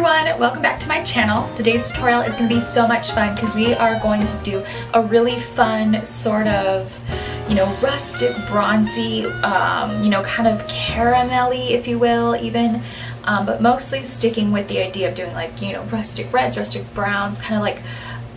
everyone, welcome back to my channel. Today's tutorial is going to be so much fun because we are going to do a really fun sort of, rustic, bronzy, kind of caramelly, if you will, even, but mostly sticking with the idea of doing like, rustic reds, rustic browns, kind of like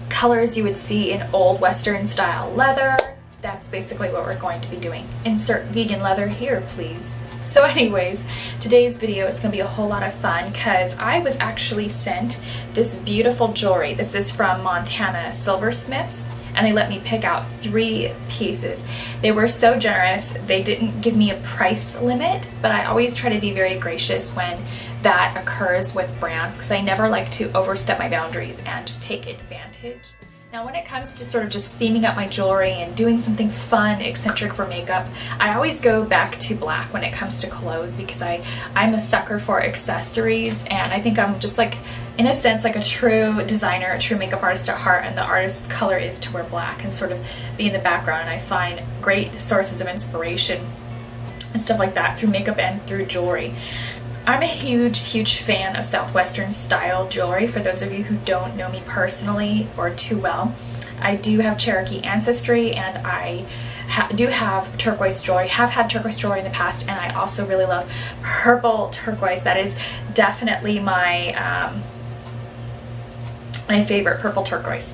colors you would see in old Western style leather. That's basically what we're going to be doing. Insert vegan leather here, please. So anyways, today's video is going to be a whole lot of fun because I was actually sent this beautiful jewelry. This is from Montana Silversmiths, and they let me pick out 3 pieces. They were so generous. They didn't give me a price limit, but I always try to be very gracious when that occurs with brands because I never like to overstep my boundaries and just take advantage. Now when it comes to sort of just theming up my jewelry and doing something fun, eccentric for makeup, I always go back to black when it comes to clothes because I'm a sucker for accessories, and I think I'm just like, in a sense, like a true designer, a true makeup artist at heart, and the artist's color is to wear black and sort of be in the background, and I find great sources of inspiration and stuff like that through makeup and through jewelry. I'm a huge fan of Southwestern style jewelry. For those of you who don't know me personally or too well, I do have Cherokee ancestry, and I do have turquoise jewelry, have had turquoise jewelry in the past, and I also really love purple turquoise. That is definitely my, my favorite, purple turquoise.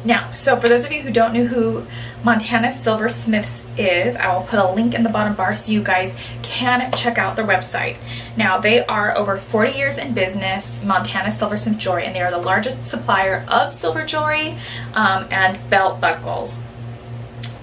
Now, so for those of you who don't know who Montana Silversmiths is, I will put a link in the bottom bar so you guys can check out their website. Now, they are over 40 years in business, Montana Silversmith Jewelry, and they are the largest supplier of silver jewelry and belt buckles.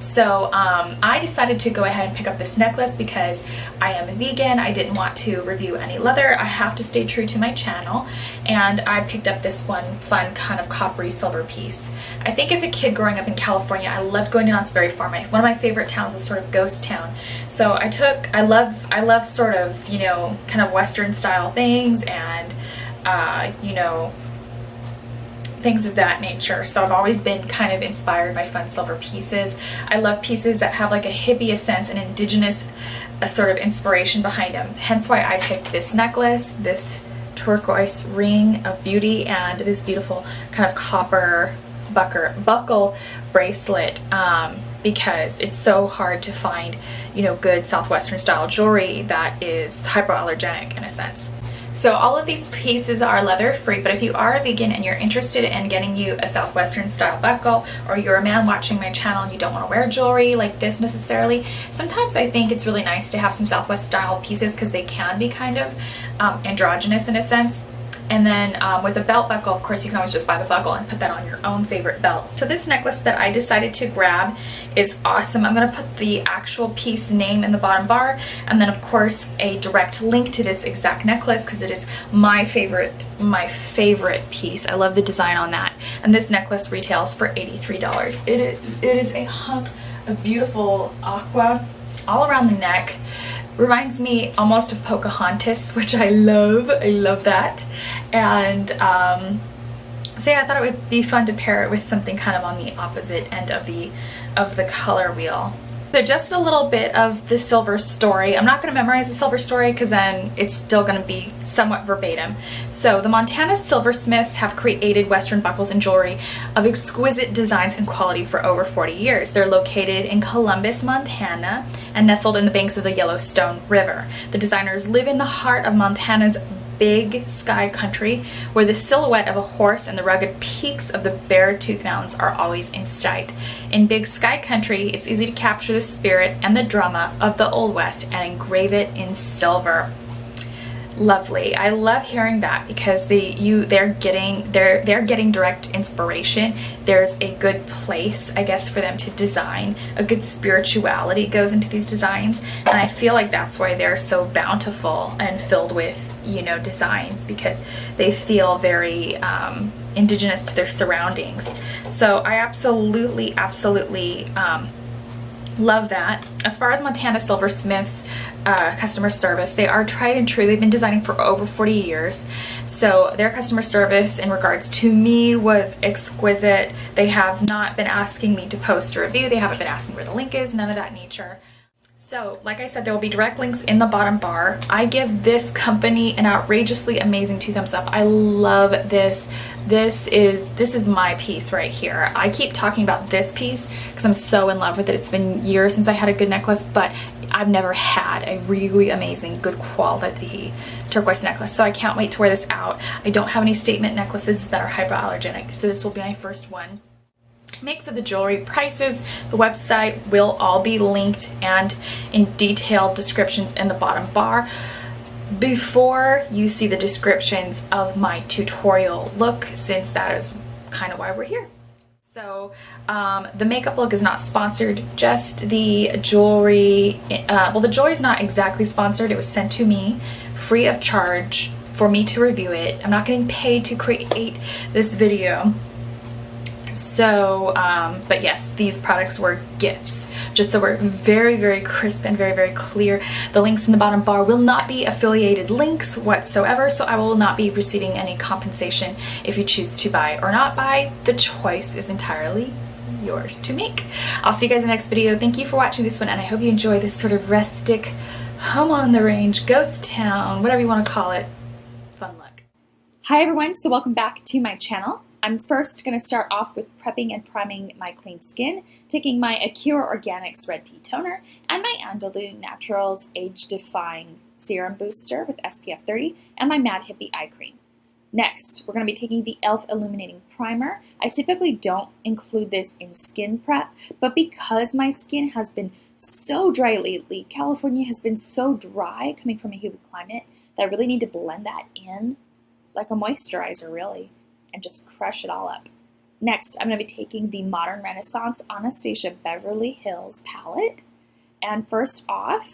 So I decided to go ahead and pick up this necklace because I am a vegan. I didn't want to review any leather. I have to stay true to my channel, and I picked up this one fun kind of coppery silver piece. I think as a kid growing up in California, I loved going to Knott's Berry Farm. One of my favorite towns was sort of ghost town. So I love sort of, kind of Western style things and, things of that nature. So I've always been kind of inspired by fun silver pieces. I love pieces that have like a hippie sense and indigenous sort of inspiration behind them. Hence why I picked this necklace, this turquoise ring of beauty, and this beautiful kind of copper buckle bracelet, because it's so hard to find, good Southwestern style jewelry that is hypoallergenic in a sense. So all of these pieces are leather free, but if you are a vegan and you're interested in getting you a Southwestern style buckle, or you're a man watching my channel and you don't want to wear jewelry like this necessarily, sometimes I think it's really nice to have some Southwest style pieces because they can be kind of androgynous in a sense. And then with a belt buckle, of course, you can always just buy the buckle and put that on your own favorite belt. So this necklace that I decided to grab is awesome. I'm going to put the actual piece name in the bottom bar, and then of course a direct link to this exact necklace because it is my favorite piece. I love the design on that. And this necklace retails for $83. It is a hunk of beautiful aqua all around the neck. Reminds me almost of Pocahontas, which I love. I love that. And so yeah, I thought it would be fun to pair it with something kind of on the opposite end of the color wheel. So just a little bit of the silver story. I'm not going to memorize the silver story because then it's still going to be somewhat verbatim. So the Montana Silversmiths have created Western buckles and jewelry of exquisite designs and quality for over 40 years. They're located in Columbus, Montana, and nestled in the banks of the Yellowstone River. The designers live in the heart of Montana's Big Sky Country, where the silhouette of a horse and the rugged peaks of the Beartooth Mountains are always in sight. In Big Sky Country, it's easy to capture the spirit and the drama of the Old West and engrave it in silver. Lovely. I love hearing that because they're getting direct inspiration. There's a good place, I guess, for them to design. A good spirituality goes into these designs, and I feel like that's why they're so bountiful and filled with, designs, because they feel very indigenous to their surroundings. So I absolutely love that. As far as Montana Silversmiths customer service, they are tried and true. They've been designing for over 40 years. So their customer service in regards to me was exquisite. They have not been asking me to post a review. They haven't been asking where the link is, none of that nature. So, like I said, there will be direct links in the bottom bar. I give this company an outrageously amazing 2 thumbs up. I love this. This is my piece right here. I keep talking about this piece because I'm so in love with it. It's been years since I had a good necklace, but I've never had a really amazing, good quality turquoise necklace. So I can't wait to wear this out. I don't have any statement necklaces that are hypoallergenic, so this will be my first one. Mix of the jewelry, prices, the website will all be linked and in detailed descriptions in the bottom bar. Before you see the descriptions of my tutorial look, since that is kind of why we're here. So the makeup look is not sponsored, just the jewelry. Well, the jewelry is not exactly sponsored. It was sent to me free of charge for me to review it. I'm not getting paid to create this video. So, but yes, these products were gifts. Just so we're very, very crisp and very, very clear. The links in the bottom bar will not be affiliated links whatsoever, so I will not be receiving any compensation if you choose to buy or not buy. The choice is entirely yours to make. I'll see you guys in the next video. Thank you for watching this one, and I hope you enjoy this sort of rustic, home on the range, ghost town, whatever you want to call it. Fun luck. Hi everyone, so welcome back to my channel. I'm first going to start off with prepping and priming my clean skin, taking my Acure Organics Red Tea Toner and my Andalou Naturals Age Defying Serum Booster with SPF 30 and my Mad Hippie Eye Cream. Next, we're going to be taking the e.l.f. Illuminating Primer. I typically don't include this in skin prep, but because my skin has been so dry lately, California has been so dry coming from a humid climate, that I really need to blend that in like a moisturizer really, and just crush it all up. Next, I'm going to be taking the Modern Renaissance Anastasia Beverly Hills palette. And first off,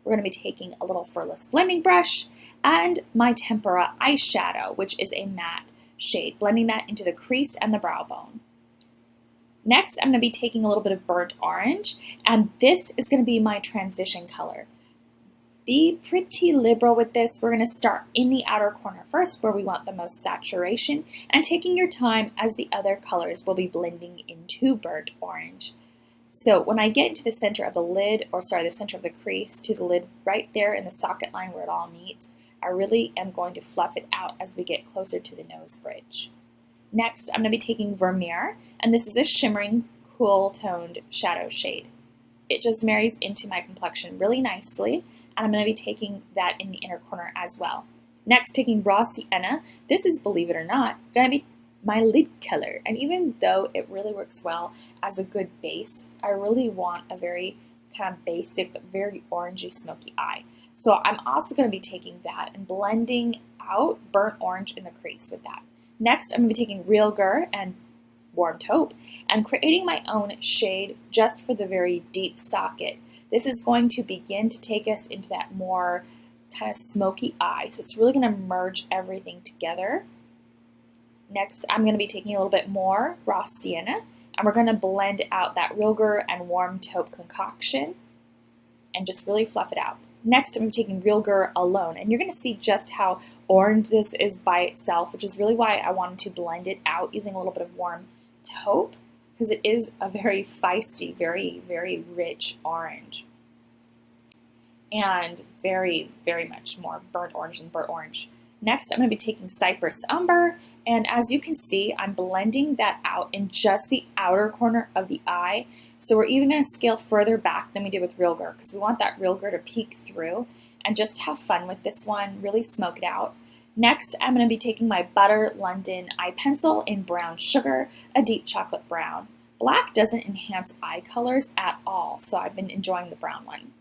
we're going to be taking a little furless blending brush and my Tempera eyeshadow, which is a matte shade, blending that into the crease and the brow bone. Next, I'm going to be taking a little bit of burnt orange, and this is going to be my transition color. Be pretty liberal with this. We're going to start in the outer corner first, where we want the most saturation, and taking your time as the other colors will be blending into burnt orange. So when I get into the center of the lid, or sorry, the center of the crease to the lid right there in the socket line where it all meets, I really am going to fluff it out as we get closer to the nose bridge. Next, I'm going to be taking Vermeer, and this is a shimmering, cool toned shadow shade. It just marries into my complexion really nicely, and I'm going to be taking that in the inner corner as well. Next, taking Raw Sienna. This is, believe it or not, going to be my lid color. And even though it really works well as a good base, I really want a very kind of basic but very orangey, smoky eye. So I'm also going to be taking that and blending out burnt orange in the crease with that. Next, I'm going to be taking Real Gur and Warm Taupe and creating my own shade just for the very deep socket. This is going to begin to take us into that more kind of smoky eye. So it's really going to merge everything together. Next, I'm going to be taking a little bit more Raw Sienna, and we're going to blend out that Real Gur and Warm Taupe concoction and just really fluff it out. Next, I'm taking Real Gur alone, and you're going to see just how orange this is by itself, which is really why I wanted to blend it out using a little bit of Warm Taupe, because it is a very feisty, very, very rich orange. And very, very much more burnt orange than burnt orange. Next, I'm going to be taking Cypress Umber, and as you can see, I'm blending that out in just the outer corner of the eye. So we're even going to scale further back than we did with Real Gur, because we want that Real Gur to peek through and just have fun with this one, really smoke it out. Next, I'm going to be taking my Butter London eye pencil in Brown Sugar, a deep chocolate brown. Black doesn't enhance eye colors at all, so I've been enjoying the brown one.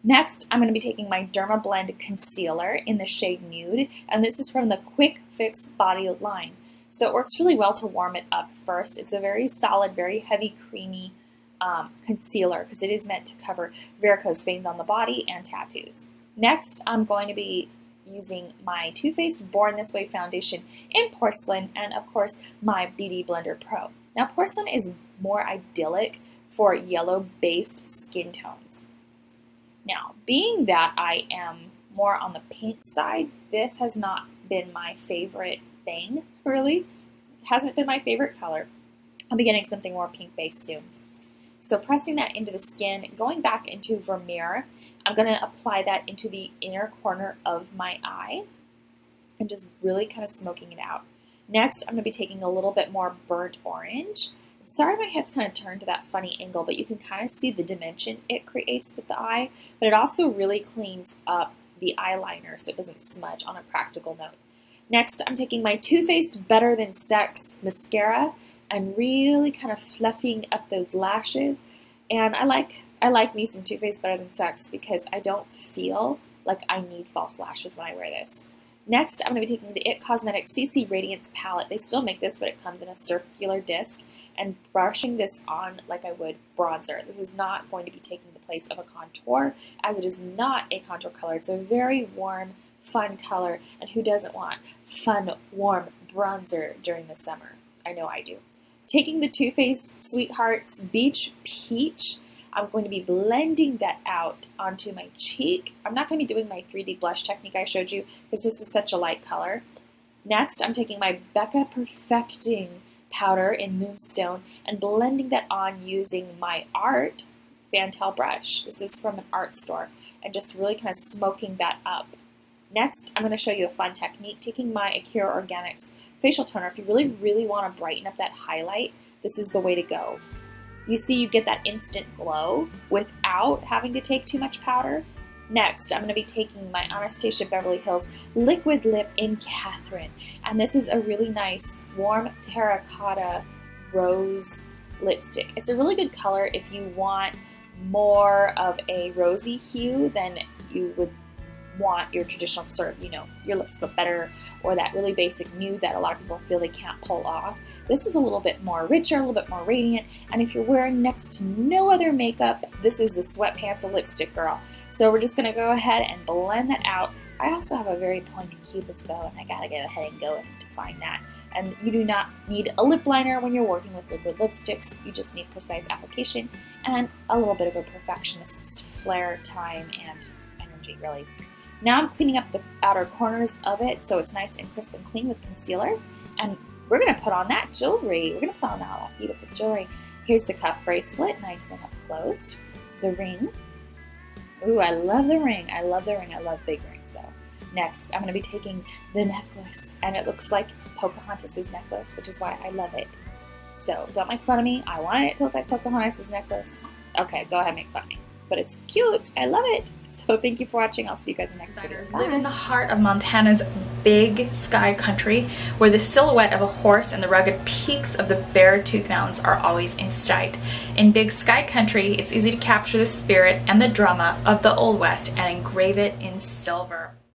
Next, I'm going to be taking my Dermablend concealer in the shade Nude, and this is from the Quick Fix Body line. So it works really well to warm it up first. It's a very solid, very heavy, creamy concealer because it is meant to cover varicose veins on the body and tattoos. Next, I'm going to be using my Too Faced Born This Way foundation in Porcelain and, of course, my Beauty Blender Pro. Now, Porcelain is more idyllic for yellow-based skin tones. Now, being that I am more on the pink side, this has not been my favorite thing, really. It hasn't been my favorite color. I'll be getting something more pink-based soon. So pressing that into the skin, going back into Vermeer, I'm going to apply that into the inner corner of my eye and just really kind of smoking it out. Next, I'm going to be taking a little bit more burnt orange. Sorry my head's kind of turned to that funny angle, but you can kind of see the dimension it creates with the eye, but it also really cleans up the eyeliner so it doesn't smudge on a practical note. Next, I'm taking my Too Faced Better Than Sex mascara and really kind of fluffing up those lashes. And I like me some Too Faced Better Than Sex because I don't feel like I need false lashes when I wear this. Next, I'm going to be taking the IT Cosmetics CC Radiance palette. They still make this, but it comes in a circular disc, and brushing this on like I would bronzer. This is not going to be taking the place of a contour, as it is not a contour color. It's a very warm, fun color, and who doesn't want fun, warm bronzer during the summer? I know I do. Taking the Too Faced Sweethearts Beach Peach, I'm going to be blending that out onto my cheek. I'm not going to be doing my 3D blush technique I showed you because this is such a light color. Next, I'm taking my Becca Perfecting powder in Moonstone and blending that on using my Art Fantail brush. This is from an art store, and just really kind of smoking that up. Next, I'm going to show you a fun technique, taking my Acure Organics facial toner. If you really, really want to brighten up that highlight, this is the way to go. You see, you get that instant glow without having to take too much powder. Next, I'm going to be taking my Anastasia Beverly Hills Liquid Lip in Catherine, and this is a really nice warm terracotta rose lipstick. It's a really good color if you want more of a rosy hue than you would want your traditional sort of, your lips look better, or that really basic nude that a lot of people feel they can't pull off. This is a little bit more richer, a little bit more radiant, and if you're wearing next to no other makeup, this is the sweatpants of lipstick girl. So we're just going to go ahead and blend that out. I also have a very pointy Cupid's bow, and I gotta go ahead and go and define that. And you do not need a lip liner when you're working with liquid lipsticks. You just need precise application and a little bit of a perfectionist's flair, time, and energy, really. Now I'm cleaning up the outer corners of it so it's nice and crisp and clean with concealer. And we're going to put on that jewelry. We're going to put on all that beautiful jewelry. Here's the cuff bracelet, nice and up closed. The ring. Ooh, I love the ring. I love the ring. I love big rings, though. Next, I'm going to be taking the necklace, and it looks like Pocahontas' necklace, which is why I love it. So don't make fun of me. I wanted it to look like Pocahontas' necklace. Okay, go ahead and make fun of me. But it's cute. I love it. So thank you for watching. I'll see you guys in the next video. Live in the heart of Montana's big sky country, where the silhouette of a horse and the rugged peaks of the Beartooth Mountains are always in sight. In big sky country, it's easy to capture the spirit and the drama of the Old West and engrave it in silver.